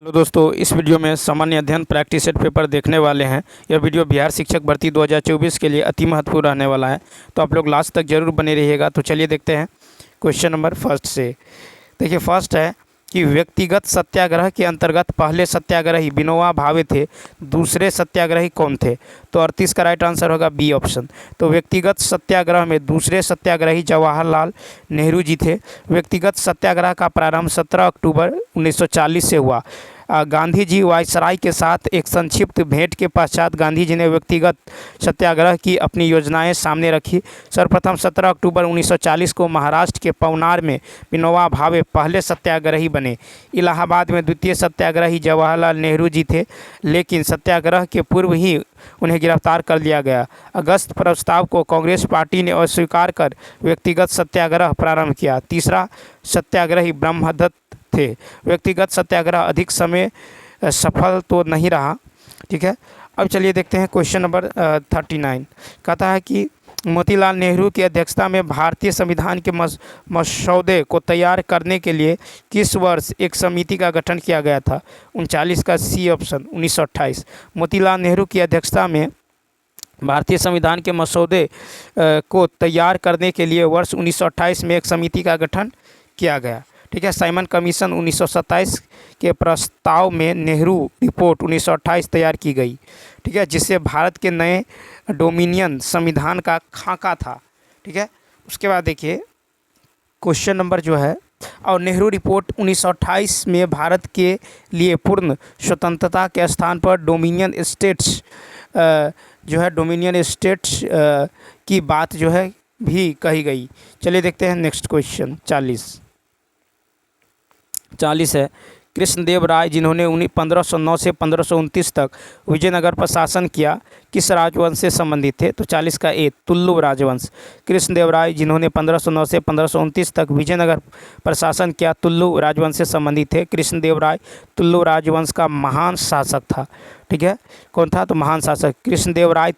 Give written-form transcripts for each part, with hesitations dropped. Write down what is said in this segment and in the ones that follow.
Hello दोस्तों, इस video में सामान्य अध्ययन प्रैक्टिस सेट पेपर देखने वाले हैं। यह वीडियो बिहार शिक्षक भर्ती 2024 के लिए अति महत्वपूर्ण रहने वाला है, तो आप लोग लास्ट तक जरूर बने रहिएगा। तो चलिए देखते हैं क्वेश्चन नंबर फर्स्ट से। देखिए, फर्स्ट है कि व्यक्तिगत सत्याग्रह के अंतर्गत पहले सत्याग्रही विनोबा भावे थे, दूसरे सत्याग्रही कौन थे? तो 38 का राइट आंसर होगा बी ऑप्शन। तो व्यक्तिगत सत्याग्रह में दूसरे सत्याग्रही जवाहरलाल नेहरू जी थे। व्यक्तिगत सत्याग्रह का प्रारंभ 17 अक्टूबर 1940 से हुआ। गांधी जी वायसराय के साथ एक संक्षिप्त भेंट के पश्चात गांधी जी ने व्यक्तिगत सत्याग्रह की अपनी योजनाएं सामने रखी। सर्वप्रथम 17 अक्टूबर 1940 को महाराष्ट्र के पवनार में विनोबा भावे पहले सत्याग्रही बने। इलाहाबाद में द्वितीय सत्याग्रही जवाहरलाल नेहरू जी थे, लेकिन सत्याग्रह के पूर्व ही उन्हें गिरफ्तार कर लिया गया। अगस्त प्रस्ताव को कांग्रेस पार्टी ने अस्वीकार कर व्यक्तिगत सत्याग्रह प्रारंभ किया। तीसरा सत्याग्रही ब्रह्मदत्त थे। व्यक्तिगत सत्याग्रह अधिक समय सफल तो नहीं रहा। ठीक है, अब चलिए देखते हैं क्वेश्चन नंबर 39। कहता है कि मोतीलाल नेहरू की अध्यक्षता में भारतीय संविधान के मसौदे को तैयार करने के लिए किस वर्ष एक समिति का गठन किया गया था? 39 का सी ऑप्शन 1928। मोतीलाल नेहरू की अध्यक्षता में भारतीय संविधान के मसौदे को तैयार करने के लिए वर्ष 1928 में एक समिति का गठन किया गया। ठीक है, साइमन कमीशन 1927 के प्रस्ताव में नेहरू रिपोर्ट 1928 तैयार की गई। ठीक है, जिससे भारत के नए डोमिनियन संविधान का खाका था। ठीक है, उसके बाद देखिए क्वेश्चन नंबर जो है, और नेहरू रिपोर्ट 1928 में भारत के लिए पूर्ण स्वतंत्रता के स्थान पर डोमिनियन स्टेट्स की बात जो है भी कही गई। चलिए देखते हैं नेक्स्ट क्वेश्चन 40 है। कृष्णदेव राय, जिन्होंने 1509 से 1529 तक विजयनगर पर शासन किया, किस राजवंश से संबंधित थे? तो 40 का ए तुल्लु राजवंश। कृष्णदेव राय, जिन्होंने 1509 से 1529 तक विजयनगर पर शासन किया, तुल्लु राजवंश से संबंधित थे। कृष्णदेव राय तुल्लु राजवंश का महान शासक था। ठीक है, कौन था? तो महान शासक कृष्णदेव राय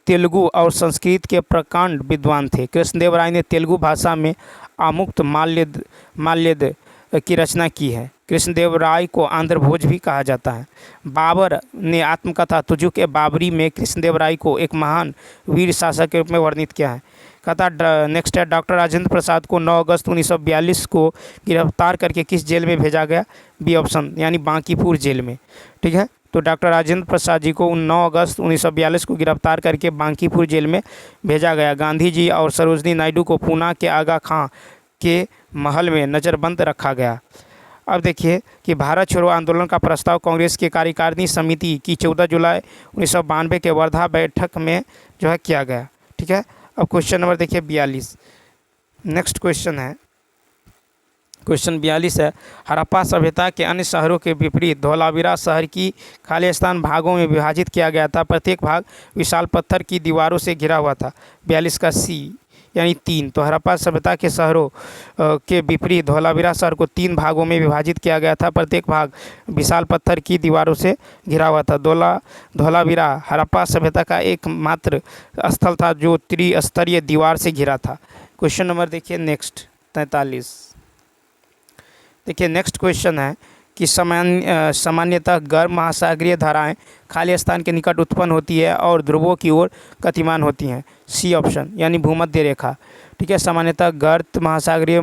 तेलुगु और संस्कृत के प्रकांड विद्वान थे। कृष्णदेव राय ने तेलुगु भाषा में आमुक्त माल्यद की रचना की है। कृष्णदेव राय को आंध्र भोज भी कहा जाता है। बाबर ने आत्मकथा तुजुक बाबरी में कृष्णदेव राय को एक महान वीर शासक के रूप में वर्णित किया है। कहता नेक्स्ट है, डॉक्टर राजेंद्र प्रसाद को 9 अगस्त 1942 को गिरफ्तार करके किस जेल में भेजा गया? बी ऑप्शन, यानी बांकीपुर जेल में। ठीक है, तो डॉक्टर राजेंद्र प्रसाद जी को 9 अगस्त 1942 को गिरफ्तार करके बांकीपुर जेल में भेजा गया। गांधी जी और सरोजनी नायडू को पूना के आगा खां के महल में नज़रबंद रखा गया। अब देखिए कि भारत छोड़ो आंदोलन का प्रस्ताव कांग्रेस की कार्यकारिणी समिति की 14 जुलाई 1992 के वर्धा बैठक में जो है किया गया। ठीक है, अब क्वेश्चन नंबर देखिए 42। नेक्स्ट क्वेश्चन है, क्वेश्चन 42 है, हड़प्पा सभ्यता के अन्य शहरों के विपरीत धौलावीरा शहर की खालिस्तान भागों में विभाजित किया गया था। प्रत्येक भाग विशाल पत्थर की दीवारों से घिरा हुआ था। 42 का सी यानी 3। तो हड़प्पा सभ्यता के शहरों के विपरीत धौलावीरा शहर को 3 भागों में विभाजित किया गया था। प्रत्येक भाग विशाल पत्थर की दीवारों से घिरा हुआ था। धौलावीरा हड़प्पा सभ्यता का एकमात्र स्थल था जो त्रिस्तरीय दीवार से घिरा था। क्वेश्चन नंबर देखिए नेक्स्ट 43। देखिए नेक्स्ट क्वेश्चन है कि सामान्यतः गर्म महासागरीय धाराएं खालिस्तान के निकट उत्पन्न होती है और ध्रुवों की ओर गतिमान होती हैं। सी ऑप्शन, यानी भूमध्य रेखा। ठीक है, सामान्यतः गर्म महासागरीय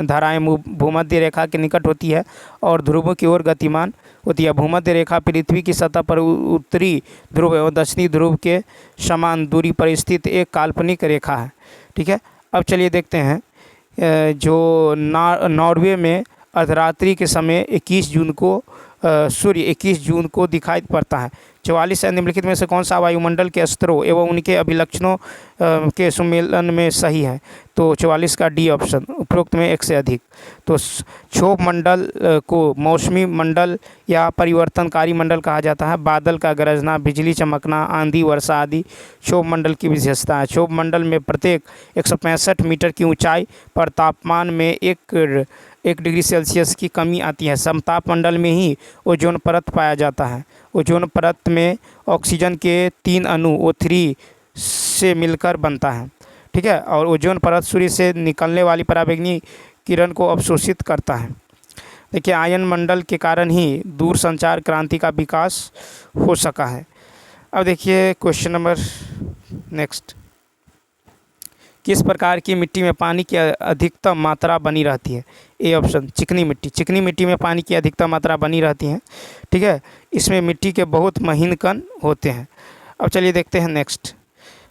धाराएं भूमध्य रेखा के निकट होती है और ध्रुवों की ओर गतिमान होती है। भूमध्य रेखा पृथ्वी की सतह पर उत्तरी ध्रुव एवं दक्षिणी ध्रुव के समान दूरी पर स्थित एक काल्पनिक रेखा है। ठीक है, अब चलिए देखते हैं जो नॉर्वे में अर्धरात्रि के समय 21 जून को सूर्य 21 जून को दिखाई पड़ता है। 44 निम्नलिखित में से कौन सा वायुमंडल के स्तरों एवं उनके अभिलक्षणों के सम्मेलन में सही है? तो 44 का डी ऑप्शन, उपरोक्त में एक से अधिक। तो क्षोभ मंडल को मौसमी मंडल या परिवर्तनकारी मंडल कहा जाता है। बादल का गरजना, बिजली चमकना, आंधी, वर्षा आदि क्षोभ मंडल की विशेषता है। क्षोभ मंडल में प्रत्येक 165 मीटर की ऊंचाई पर तापमान में 1 डिग्री सेल्सियस की कमी आती है। समताप मंडल में ही ओजोन परत पाया जाता है। ओजोन परत में ऑक्सीजन के 3 अणु O3 से मिलकर बनता है। ठीक है, और ओजोन परत सूर्य से निकलने वाली पराबैंगनी किरण को अवशोषित करता है। देखिए आयन मंडल के कारण ही दूरसंचार क्रांति का विकास हो सका है। अब देखिए क्वेश्चन नंबर नेक्स्ट, किस प्रकार की मिट्टी में पानी की अधिकतम मात्रा बनी रहती है? ए ऑप्शन चिकनी मिट्टी। चिकनी मिट्टी में पानी की अधिकतम मात्रा बनी रहती है, ठीक है। इसमें मिट्टी के बहुत महीन कण होते हैं। अब चलिए देखते हैं नेक्स्ट,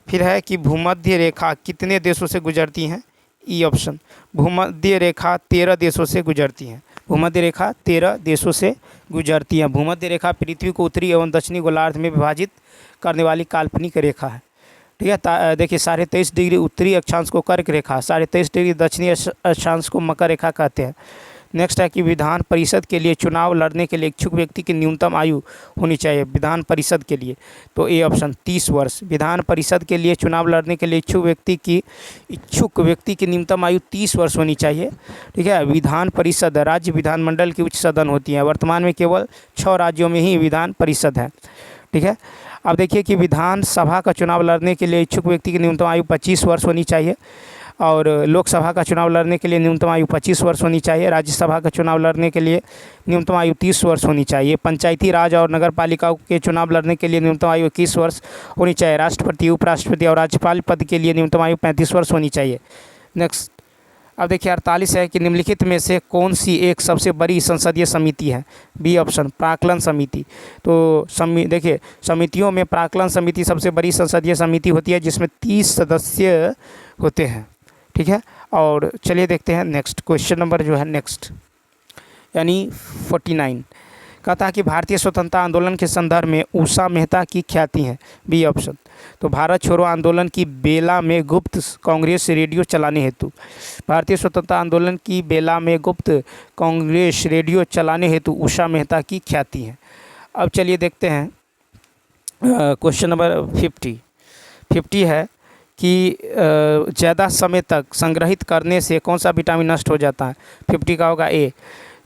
फिर है कि भूमध्य रेखा कितने देशों से गुजरती हैं? ई ऑप्शन भूमध्य रेखा 13 देशों से गुजरती हैं। भूमध्य रेखा 13 देशों से गुजरती है। भूमध्य रेखा पृथ्वी को उत्तरी एवं दक्षिणी गोलार्ध में विभाजित करने वाली काल्पनिक रेखा है, ठीक है। देखिए 23.5 डिग्री उत्तरी अक्षांश को कर्क रेखा, 23.5 डिग्री दक्षिणी अक्षांश को मकर रेखा कहते हैं। नेक्स्ट है कि विधान परिषद के लिए चुनाव लड़ने के लिए इच्छुक व्यक्ति की न्यूनतम आयु होनी चाहिए विधान परिषद के लिए, तो ए ऑप्शन 30 वर्ष। विधान परिषद के लिए चुनाव लड़ने के लिए इच्छुक व्यक्ति की न्यूनतम आयु 30 वर्ष होनी चाहिए, ठीक है। विधान परिषद राज्य विधानमंडल की उच्च सदन होती है। वर्तमान में केवल 6 राज्यों में ही विधान परिषद है, ठीक है। अब देखिए कि विधानसभा का चुनाव लड़ने के लिए इच्छुक व्यक्ति की न्यूनतम आयु 25 वर्ष होनी चाहिए, और लोकसभा का चुनाव लड़ने के लिए न्यूनतम आयु 25 वर्ष होनी चाहिए। राज्यसभा का चुनाव लड़ने के लिए न्यूनतम आयु 30 वर्ष होनी चाहिए। पंचायती राज और नगर पालिकाओं के चुनाव लड़ने के लिए न्यूनतम आयु 21 वर्ष होनी चाहिए। राष्ट्रपति, उपराष्ट्रपति और राज्यपाल पद के लिए न्यूनतम आयु 35 वर्ष होनी चाहिए। नेक्स्ट, अब देखिए 48 है कि निम्नलिखित में से कौन सी एक सबसे बड़ी संसदीय समिति है? बी ऑप्शन प्राक्कलन समिति। तो देखिए समितियों में प्राक्कलन समिति सबसे बड़ी संसदीय समिति होती है, जिसमें 30 सदस्य होते हैं, ठीक है। और चलिए देखते हैं नेक्स्ट क्वेश्चन नंबर जो है नेक्स्ट, यानी 49, कहता है कि भारतीय स्वतंत्रता आंदोलन के संदर्भ में उषा मेहता की ख्याति है। बी ऑप्शन, तो भारत छोड़ो आंदोलन की बेला में गुप्त कांग्रेस रेडियो चलाने हेतु, भारतीय स्वतंत्रता आंदोलन की बेला में गुप्त कांग्रेस रेडियो चलाने हेतु उषा मेहता की ख्याति है। अब चलिए देखते हैं क्वेश्चन नंबर 50 है कि ज़्यादा समय तक संग्रहित करने से कौन सा विटामिन नष्ट हो जाता है? 50 का होगा ए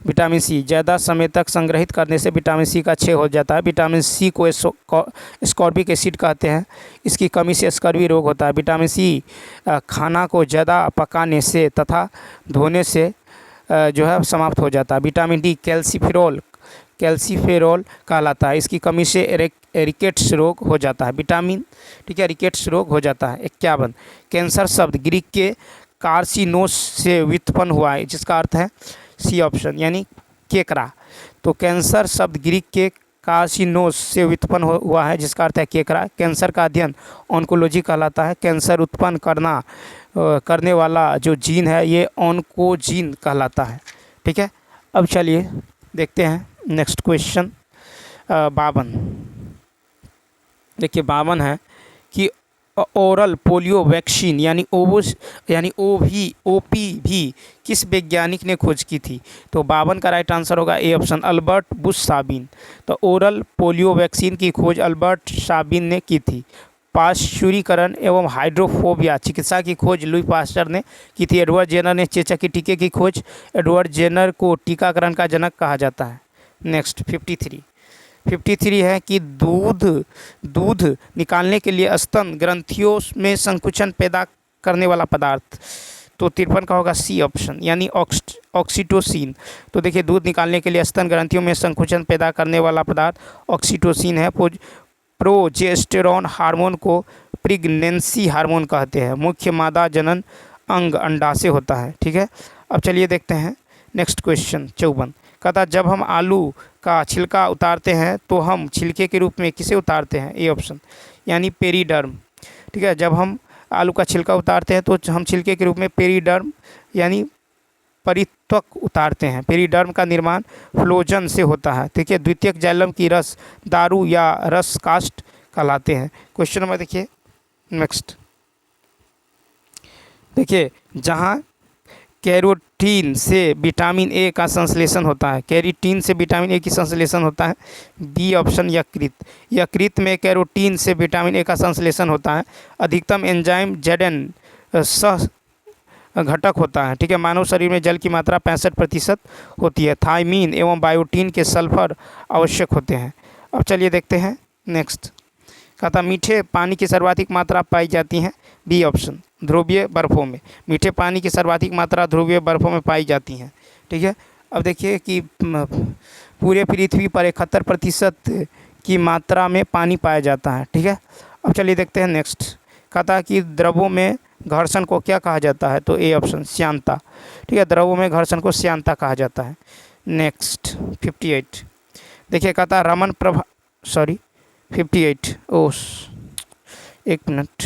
विटामिन सी। ज़्यादा समय तक संग्रहित करने से विटामिन सी का क्षय हो जाता है। विटामिन सी को स्कॉर्बिक एसिड कहते हैं, इसकी कमी से स्कर्वी रोग होता है। विटामिन सी खाना को ज़्यादा पकाने से तथा धोने से जो है समाप्त हो जाता है। विटामिन डी कैल्सीफेरॉल कहलाता है, इसकी कमी से रिकेट्स रोग हो जाता है। विटामिन, ठीक है, रिकेट्स रोग हो जाता है। 51, कैंसर शब्द ग्रीक के कार्सिनोस से व्युत्पन्न हुआ है, जिसका अर्थ है सी ऑप्शन यानी केकड़ा। तो कैंसर शब्द ग्रीक के कार्सिनोस से व्युत्पन्न हुआ है, जिसका अर्थ है केकड़ा। कैंसर का अध्ययन ऑन्कोलॉजी कहलाता है। कैंसर उत्पन्न करने वाला जो जीन है ये ऑन्कोजीन कहलाता है, ठीक है। अब चलिए देखते हैं नेक्स्ट क्वेश्चन 52। देखिए 52 है कि ओरल पोलियो वैक्सीन यानी ओपीवी किस वैज्ञानिक ने खोज की थी? तो 52 का राइट आंसर होगा ए ऑप्शन अल्बर्ट बुश साबिन। तो ओरल पोलियो वैक्सीन की खोज अल्बर्ट साबिन ने की थी। पाश्चुरीकरण एवं हाइड्रोफोबिया चिकित्सा की खोज लुई पास्चर ने की थी। एडवर्ड जेनर ने चेचक के टीके की खोज, एडवर्ड जेनर को टीकाकरण का जनक कहा जाता है। नेक्स्ट 53 है कि दूध निकालने के लिए स्तन ग्रंथियों में संकुचन पैदा करने वाला पदार्थ, तो 53 का होगा सी ऑप्शन यानी ऑक्सीटोसिन। तो देखिए दूध निकालने के लिए स्तन ग्रंथियों में संकुचन पैदा करने वाला पदार्थ ऑक्सीटोसिन है। प्रोजेस्टेरॉन हार्मोन को प्रेगनेंसी हार्मोन कहते हैं। मुख्य मादा जनन अंग अंडाशय होता है, ठीक है। अब चलिए देखते हैं नेक्स्ट क्वेश्चन 54, कहता जब हम आलू का छिलका उतारते हैं तो हम छिलके के रूप में किसे उतारते हैं? ए ऑप्शन यानी पेरीडर्म, ठीक है। जब हम आलू का छिलका उतारते हैं तो हम छिलके के रूप में पेरीडर्म यानी परित्वक उतारते हैं। पेरीडर्म का निर्माण फ्लोजन से होता है, ठीक है। द्वितीयक जाइलम की रस दारू या रस कास्ट कहलाते हैं। क्वेश्चन नंबर देखिए नेक्स्ट, देखिए जहाँ कैरोटीन से विटामिन ए का संश्लेषण होता है, कैरोटीन से विटामिन ए की संश्लेषण होता है। बी ऑप्शन यकृत में कैरोटीन से विटामिन ए का संश्लेषण होता है। अधिकतम एंजाइम जेडन सह घटक होता है, ठीक है। मानव शरीर में जल की मात्रा 65% होती है। थायमीन एवं बायोटीन के सल्फर आवश्यक होते हैं। अब चलिए देखते हैं नेक्स्ट, कहता मीठे पानी की सर्वाधिक मात्रा पाई जाती है। बी ऑप्शन ध्रुवीय बर्फ़ों में, मीठे पानी की सर्वाधिक मात्रा ध्रुवीय बर्फ़ों में पाई जाती हैं, ठीक है। अब देखिए कि पूरे पृथ्वी पर 71% की मात्रा में पानी पाया जाता है। ठीक है, अब चलिए देखते हैं नेक्स्ट। कहता है कि द्रवों में घर्षण को क्या कहा जाता है, तो ए ऑप्शन श्यानता। ठीक है, द्रवों में घर्षण को श्यानता कहा जाता है। नेक्स्ट 58 देखिए, कहता है रमन प्रभा 58 ओह एक मिनट